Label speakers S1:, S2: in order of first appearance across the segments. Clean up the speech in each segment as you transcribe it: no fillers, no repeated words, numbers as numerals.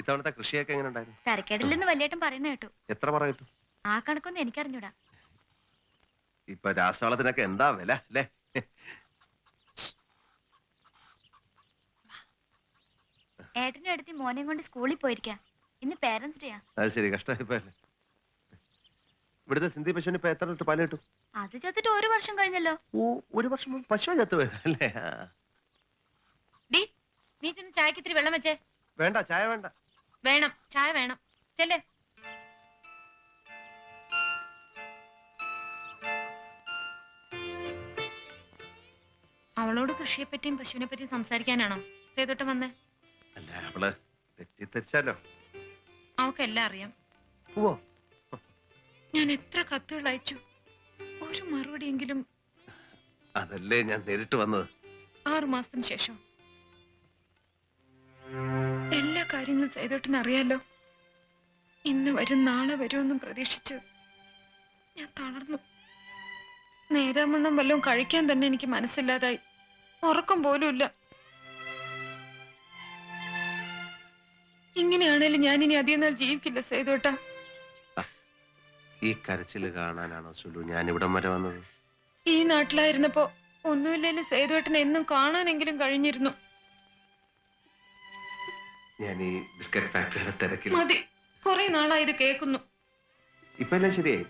S1: ഇത്തവണത്തെ കൃഷിയൊക്കെ എങ്ങനെ ഉണ്ടായിരുന്നു?
S2: തരക്കേടില്ലെന്ന് വലിയേട്ടൻ പറയുന്ന കേട്ടു.
S1: എത്ര പറ കിട്ടും?
S2: ആ കണക്കൊന്നും എനിക്കറിഞ്ഞൂടാ.
S1: ഇപ്പൊ രാസവളത്തിനൊക്കെ എന്താ വില അല്ലേ?
S2: ഏട്ടനും എടുത്തി മോനെയും കൊണ്ട് സ്കൂളിൽ പോയിരിക്കാം. ഇന്ന് പേരൻസ് ഡേയാ.
S1: അത് ശരി, കഷ്ടമായിപ്പോയല്ലേ. ഇവിടുത്തെ സിന്ധി പശുവിന് ഇപ്പൊ എത്ര ലിറ്റർ പാല് കിട്ടും?
S2: അത് ചത്തിട്ട് 1 വർഷം കഴിഞ്ഞല്ലോ.
S1: ഓ, 1 വർഷം മുമ്പ് പശു ചത്തുപോയല്ലേ?
S2: നീ ചെന്ന് ചായക്ക് ഇത്തിരി വെള്ളം വെച്ചേ.
S1: വേണ്ട, ചായ വേണ്ട.
S2: വേണം, ചായ വേണം. ചെല്ലേ. അവളോട് കൃഷിയെ പറ്റിയും പശുവിനെ പറ്റിയും സംസാരിക്കാനാണോ സേതുട്ടൻ വന്നേ?
S1: അല്ല, അവള് തെറ്റിദ്ധരിച്ചാലോ?
S2: അവക്കെല്ലാം അറിയാം.
S1: ഓ,
S2: ഞാൻ എത്ര കത്തുകൾ അയച്ചു, ഒരു മറുപടിയെങ്കിലും.
S1: അതല്ലേ ഞാൻ നേരിട്ട് വന്നത്.
S2: 6 മാസത്തിന് ശേഷം എല്ലാ കാര്യങ്ങളും സേതുട്ടന് അറിയാലോ. ഇന്ന് വരും നാളെ വരുമെന്നും പ്രതീക്ഷിച്ച് ഞാൻ തളർന്നു. നേരാമണ്ണം വല്ലതും കഴിക്കാൻ തന്നെ എനിക്ക് മനസ്സില്ലാതായി. ഉറക്കം പോലും ഇല്ല. ഇങ്ങനെയാണേലും ഞാൻ ഇനി അധികം നാൾ ജീവിക്കില്ല സേതുട്ട.
S1: ഈ കരച്ചില് കാണാനാണോ സുലു ഞാൻ ഇവിടം വരെ വന്നത്?
S2: ഈ നാട്ടിലായിരുന്നപ്പോ ഒന്നുമില്ലേലും സേതുട്ടനെ എന്നും കാണാനെങ്കിലും കഴിഞ്ഞിരുന്നു.
S1: ഞാൻ ഈ ബിസ്ക്കറ്റ് ഫാക്ടറിയുടെ തിരക്കിൽ.
S2: മതി, കുറെ നാളായി ഇത് കേൾക്കുന്നു.
S1: ഇപ്പൊ എല്ലാം ശരിയായി.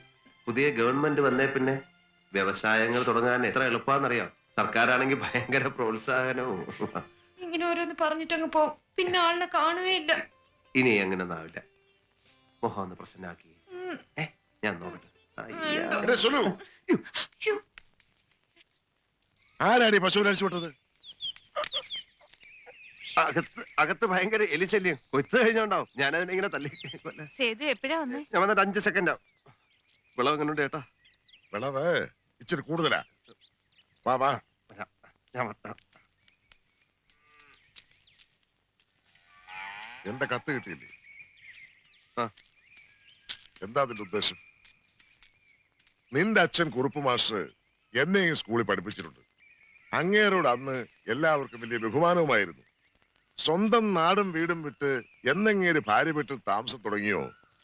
S1: പുതിയ ഗവൺമെന്റ് വന്നേ പിന്നെ വ്യവസായങ്ങൾ തുടങ്ങാൻ എത്ര എളുപ്പാന്നറിയാം. സർക്കാരാണെങ്കിൽ ഭയങ്കര പ്രോത്സാഹനവും.
S2: ഇങ്ങനെ ഓരോന്ന് പറഞ്ഞിട്ടങ്ങ് പോ, പിന്നെ ആളിനെ കാണുകയില്ല.
S1: ഇനി അങ്ങനെ ഒന്നാവില്ല. മോഹം ഒന്ന് പ്രശ്നമാക്കി. ഞാൻ നോക്കട്ടെ.
S3: ആരാടി പശുവിനെ അടിച്ചു വിട്ടത്?
S1: അകത്ത് ഭയങ്കര എലിശല്യം. കൊയ്ത്ത് കഴിഞ്ഞോണ്ടാവും. ഞാനതിനെ ഇങ്ങനെ തല്ലി.
S2: സേതു എപ്പോഴാ വന്നേ?
S1: ഞാൻ വന്നിട്ട് 5 സെക്കൻഡ് ആവും. വിളവ് എങ്ങനെയുണ്ട് ചേട്ടാ?
S3: വിളവ് ഇച്ചിരി കൂടുതലാ. വാ വാ. എന്റെ കത്ത് കിട്ടിയില്ലേ? എന്താ അതിന്റെ ഉദ്ദേശം? നിന്റെ അച്ഛൻ കുറുപ്പ് മാസ്റ്റർ എന്നെ ഈ സ്കൂളിൽ പഠിപ്പിച്ചിട്ടുണ്ട്. അങ്ങേരോട് അന്ന് എല്ലാവർക്കും വലിയ ബഹുമാനവുമായിരുന്നു. സ്വന്തം നാടും വീടും വിട്ട് എന്നങ്ങേര് ഭാര്യ വീട്ടിൽ താമസം തുടങ്ങിയോ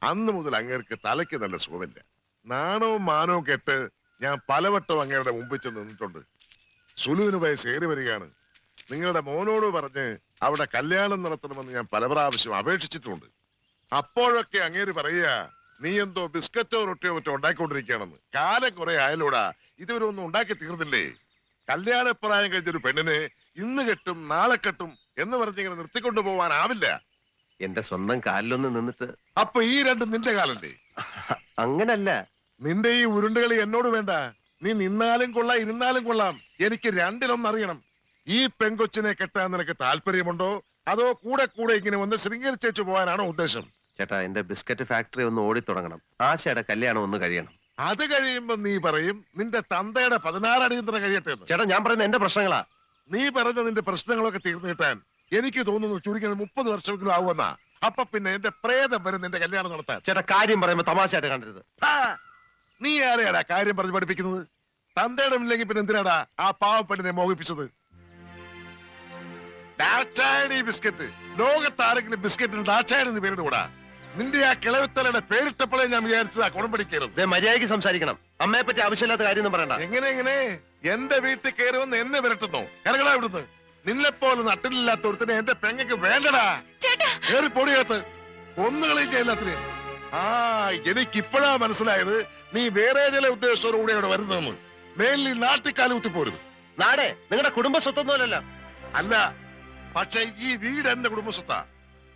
S3: അന്ന് മുതൽ അങ്ങേർക്ക് തലയ്ക്ക് നല്ല സുഖമില്ല. നാണവും മാനവും കെട്ട് ഞാൻ പലവട്ടം അങ്ങയുടെ മുമ്പിൽ ചെന്ന് നിന്നിട്ടുണ്ട്. സുലുവിന് വയസ്സ് ഏറി വരികയാണ്. നിങ്ങളുടെ മോനോട് പറഞ്ഞ് അവിടെ കല്യാണം നടത്തണമെന്ന് ഞാൻ പല പ്രാവശ്യം അപേക്ഷിച്ചിട്ടുണ്ട്. അപ്പോഴൊക്കെ അങ്ങേര് പറയുക, നീ എന്തോ ബിസ്ക്കറ്റോ റൊട്ടിയോ മറ്റോ ഉണ്ടാക്കിക്കൊണ്ടിരിക്കുകയാണെന്ന്. കാലം കുറെ ആയാലൂടാ, ഇതുവരെ ഒന്നും ഉണ്ടാക്കി തീർന്നില്ലേ? കല്യാണപ്രായം കഴിഞ്ഞൊരു പെണ്ണിനെ ഇന്ന് കെട്ടും നാളെ കെട്ടും എന്ന് പറഞ്ഞിങ്ങനെ നിർത്തിക്കൊണ്ടു പോവാനാവില്ല.
S1: എന്റെ സ്വന്തം കാലിലൊന്ന് നിന്നിട്ട്.
S3: അപ്പൊ ഈ രണ്ടും നിന്റെ കാലല്ലേ?
S1: അങ്ങനല്ല.
S3: നിന്റെ ഈ ഉരുണ്ടുകളി എന്നോട് വേണ്ട. നീ നിന്നാലും കൊള്ളാം ഇരുന്നാലും കൊള്ളാം, എനിക്ക് രണ്ടിലൊന്നറിയണം. ഈ പെങ്കൊച്ചിനെ കെട്ടാൻ നിനക്ക് താല്പര്യമുണ്ടോ, അതോ കൂടെ കൂടെ ഇങ്ങനെ ഒന്ന് ശൃംഗരിച്ചേച്ചു പോകാനാണോ ഉദ്ദേശം?
S1: ചേട്ടാ, എന്റെ ബിസ്ക്കറ്റ് ഫാക്ടറി ഒന്ന് ഓടിത്തുടങ്ങണം. ആശയുടെ കല്യാണം ഒന്ന് കഴിയണം.
S3: അത് കഴിയുമ്പോ നീ പറയും നിന്റെ തന്തയുടെ 16 അടിയന്തര കഴിയട്ടെ.
S1: ചേട്ടാ, ഞാൻ പറയുന്നത് എന്റെ പ്രശ്നങ്ങളാ.
S3: നീ പറഞ്ഞ നിന്റെ പ്രശ്നങ്ങളൊക്കെ തീർന്നു കിട്ടാൻ എനിക്ക് തോന്നുന്നു ചുരുങ്ങിയത് 30 വർഷമെങ്കിലും ആവുമെന്നാ. അപ്പൊ പിന്നെ എന്റെ പ്രേതം വരും നിന്റെ കല്യാണം നടത്താൻ.
S1: ചേട്ടാ, കാര്യം പറയുമ്പോ തമാശയായിട്ട് കണ്ടരുത്.
S3: നീ ആരെയാടാ കാര്യം പറഞ്ഞ് പഠിപ്പിക്കുന്നത്? തന്തയുടെ ഇല്ലെങ്കിൽ പിന്നെ എന്തിനാടാ ആ പാവപ്പെട്ടിനെ മോഹിപ്പിച്ചത്? ബിസ്ക്കറ്റ് ലോകത്താരെങ്കിലും ബിസ്ക്കറ്റിന് ദാക്ഷായണി പേരിടുകൂടാ. നിന്റെ ആ കിളവിത്തലയുടെ പേരിട്ടപ്പോഴേ ഞാൻ വിചാരിച്ചതാ കുണം പഠിക്കരുത്.
S1: മര്യാദയ്ക്ക് സംസാരിക്കണം. അമ്മയെ പറ്റി ആവശ്യമില്ലാത്ത കാര്യം പറയണ്ട.
S3: എങ്ങനെ എന്റെ വീട്ടിൽ കയറുമെന്ന് എന്നെ വിരട്ടുന്നു? ഇറങ്ങടാ ഇവിടുന്ന്. നിന്നെപ്പോലെ നട്ടിലില്ലാത്ത ഒരുത്തനെ എന്റെ പെങ്ങക്ക് വേണ്ടടാ. കയറി പൊടിയകത്ത് ഒന്നുകളെയും എല്ലാത്തിനും. എനിക്കിപ്പോഴാ മനസ്സിലായത് നീ വേറെ ചില ഉദ്ദേശത്തോടുകൂടി അവിടെ വരുന്നതെന്ന്. മേലിൽ നാട്ടിക്കാലം കുത്തിപ്പോരുത്.
S1: നാടേ നിങ്ങളുടെ കുടുംബ സ്വത്തൊന്നുമല്ലല്ലോ.
S3: അല്ല, പക്ഷെ ഈ വീട് എന്റെ കുടുംബ സ്വത്താ.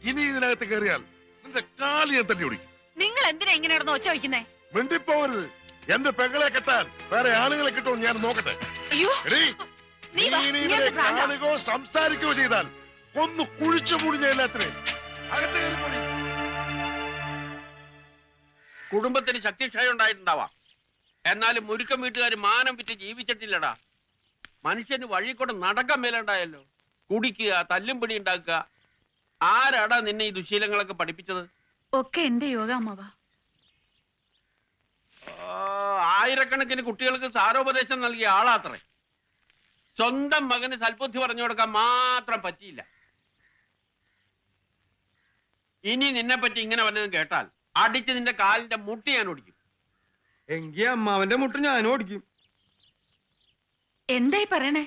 S3: ഇനി ഇതിനകത്ത് കയറിയാൽ നിന്റെ കാലി ഞാൻ തല്ലി ഓടിക്കും.
S2: നിങ്ങൾ എന്തിനാ ഇങ്ങനെ ഒച്ച വയ്ക്കുന്നേ?
S3: മിണ്ടിപ്പോവരുത്. എന്റെ പെങ്ങളെ കെട്ടാൻ വേറെ ആളുകളെ കിട്ടുമോ ഞാൻ നോക്കട്ടെ. കാണുകയോ സംസാരിക്കുകയോ ചെയ്താൽ ഒന്ന് കുഴിച്ചു മൂടി ഞാൻ എല്ലാത്തിനും അകത്ത് കയറി പോടി.
S4: കുടുംബത്തിന് ശക്തിക്ഷയം ഉണ്ടായിട്ടുണ്ടാവാം, എന്നാലും മുരുക്കം വീട്ടുകാർ മാനം വിറ്റ് ജീവിച്ചിട്ടില്ലടാ. മനുഷ്യന് വഴി കൂടെ നടക്കാൻ മേലുണ്ടായല്ലോ. കുടിക്കുക, തല്ലും പിടി ഉണ്ടാക്കുക. ആരാടാ നിന്നെ ഈ ദുശീലങ്ങളൊക്കെ പഠിപ്പിച്ചത്?
S2: ഒക്കെ എന്റെ യോഗ അമ്മവ.
S4: ആയിരക്കണക്കിന് കുട്ടികൾക്ക് സാരോപദേശം നൽകിയ ആളാത്രേ. സ്വന്തം മകന് സൽബുദ്ധി പറഞ്ഞു കൊടുക്കാൻ മാത്രം പറ്റിയില്ല. ഇനി നിന്നെ പറ്റി ഇങ്ങനെ വല്ലതും കേട്ടാൽ അടിച്ച് നിന്റെ കാലിന്റെ മുട്ടി ഞാൻ ഓടിക്കും.
S5: എങ്കി അമ്മാവന്റെ മുട്ട് ഞാനും ഓടിക്കും.
S6: എന്തായി പറയണേ?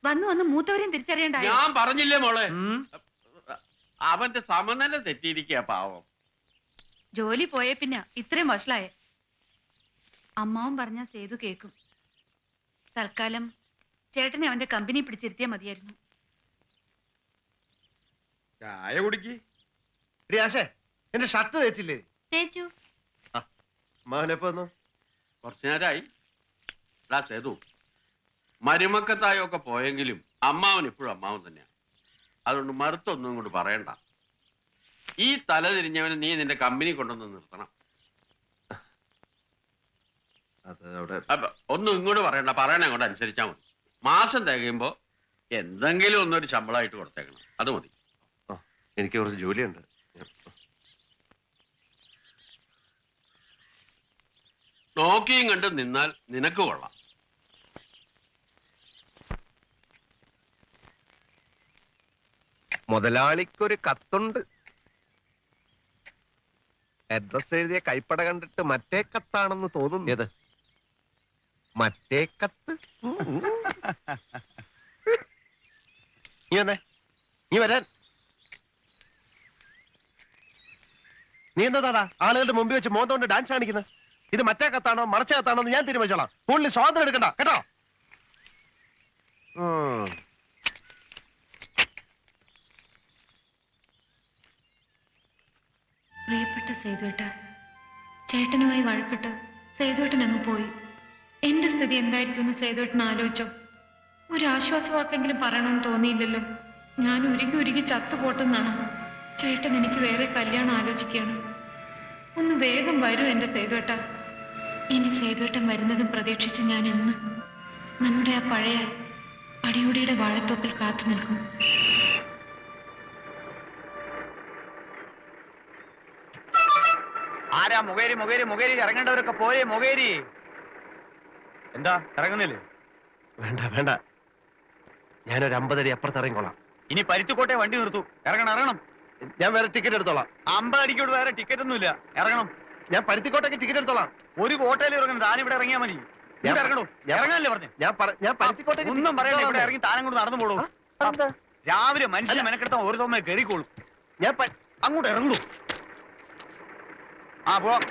S6: വന്നു വന്ന് മൂത്തവരെയും തിരിച്ചറിയണ്ടായോ?
S4: ഞാൻ പറഞ്ഞില്ലേ മോളെ, അവന്റെ സമനില തെറ്റിയിരിക്കുക പാവം.
S6: ജോലി പോയ പിന്നെ ഇത്രയും വഷളായേ. അമ്മാവൻ പറഞ്ഞ സേതു കേക്കും. തൽക്കാലം ചേട്ടനെ അവന്റെ കമ്പനി പിടിച്ചിരുത്തിയാ മതിയായിരുന്നു.
S5: ചായ കുടിക്ക്.
S1: റിയാഷേ, എന്റെ ഷർട്ട് തേച്ചില്ലേ?
S6: തേച്ചു.
S1: അമ്മാവനെപ്പോ വന്നു?
S4: കുറച്ചു നേരമായി. സേതു, മരുമക്കത്തായൊക്കെ പോയെങ്കിലും അമ്മാവൻ ഇപ്പോഴും അമ്മാവൻ തന്നെയാണ്. അതുകൊണ്ട് മറുത്തൊന്നും ഇങ്ങോട്ട് പറയണ്ട. ഈ തല തിരിഞ്ഞവന് നീ നിന്റെ കമ്പനി കൊണ്ടുവന്ന് നിർത്തണം.
S1: അത് അവിടെ
S4: അപ്പൊ ഒന്നും ഇങ്ങോട്ട് പറയണ്ട, പറയണ അങ്ങോട്ട് അനുസരിച്ചാൽ മതി. മാസം തികയുമ്പോ എന്തെങ്കിലും ഒന്നൊരു ശമ്പളമായിട്ട് കൊടുത്തേക്കണം, അത് മതി.
S1: എനിക്ക് കുറച്ച് ജോലിയുണ്ട്.
S4: നോക്കിയും കണ്ട് നിന്നാൽ നിനക്ക് കൊള്ളാം.
S7: മുതലാളിക്കൊരു കത്തുണ്ട്. അഡ്രസ് എഴുതിയ കൈപ്പട കണ്ടിട്ട് മറ്റേ കത്താണെന്ന് തോന്നുന്നു.
S1: ഏത്
S7: മറ്റേ കത്ത്?
S1: നീ വന്നേ, നീ വരാൻ. നീ എന്താടാ ആളുകളുടെ മുമ്പിൽ വെച്ച് മോന്തം കൊണ്ട് ഡാൻസ് കാണിക്കുന്നത്? ഇത് മറ്റേ കത്താണോ മറച്ച കത്താണോ എന്ന് ഞാൻ തീരുമാനിച്ചോളാം. കൂടുതൽ സ്വാതന്ത്ര്യം എടുക്കണ്ട കേട്ടോ.
S2: പ്രിയപ്പെട്ട സേതുവേട്ട, ചേട്ടനുമായി വഴക്കിട്ട് സേതുവേട്ടൻ അങ്ങ് പോയി. എന്റെ സ്ഥിതി എന്തായിരിക്കുമെന്ന് സേതുവേട്ടൻ ആലോചിച്ചോ? ഒരു ആശ്വാസവാക്കെങ്കിലും പറയണമെന്ന് തോന്നിയില്ലല്ലോ. ഞാൻ ഉരുകി ഉരുകി ചത്തുപോട്ടെന്നാണ്. ചേട്ടൻ എനിക്ക് വേറെ കല്യാണം ആലോചിക്കുകയാണ്. ഒന്ന് വേഗം വരൂ എന്റെ സേതുവേട്ട. ഇനി സേതുവേട്ടൻ വരുന്നതും പ്രതീക്ഷിച്ച് ഞാൻ എന്ന് നമ്മുടെ ആ പഴയ അടിയോടിയുടെ വാഴത്തോപ്പിൽ കാത്തു നിൽക്കും.
S5: ആരാ മുകേരി മുകേരി മുകേരി? ഇറങ്ങേണ്ടവരൊക്കെ പോരെ മുകേരി. എന്താ ഇറങ്ങുന്നില്ലേ?
S1: വേണ്ട വേണ്ട, ഞാനൊരു 50 അടി അപ്പുറത്ത് ഇറങ്ങിക്കോളാം.
S5: ഇനി പരുത്തിക്കോട്ടെ വണ്ടി നിർത്തൂ. ഇറങ്ങണം ഇറങ്ങണം.
S1: ഞാൻ വേറെ ടിക്കറ്റ് എടുത്തോളാം.
S5: 50 അടിക്കോട് വേറെ ടിക്കറ്റ് ഒന്നുമില്ല. ഇറങ്ങണം.
S1: ഞാൻ പരുത്തിക്കോട്ടേക്ക് ടിക്കറ്റ് എടുത്തോളാം.
S5: ഒരു കോട്ടയിൽ ഇറങ്ങണം. താനിവിടെ ഇറങ്ങിയാ മതി.
S1: ഞാൻ
S5: ഇറങ്ങണോ? ഇറങ്ങാനല്ലേ പറഞ്ഞു?
S1: ഞാൻ പരുത്തിക്കോട്ടേക്ക്
S5: ഒന്നും പറയണ്ട. ഇവിടെ ഇറങ്ങി താനം കൊണ്ട് നടന്നു പോടൂ. രാവിലെ മനുഷ്യൻ മെനക്കെടുത്ത ഒരു തോമ കയറിക്കോളും.
S1: ഞാൻ
S5: അങ്ങോട്ട് ഇറങ്ങണു. ആ പോവാം.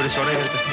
S1: ഒരു സോഡ എടുത്ത്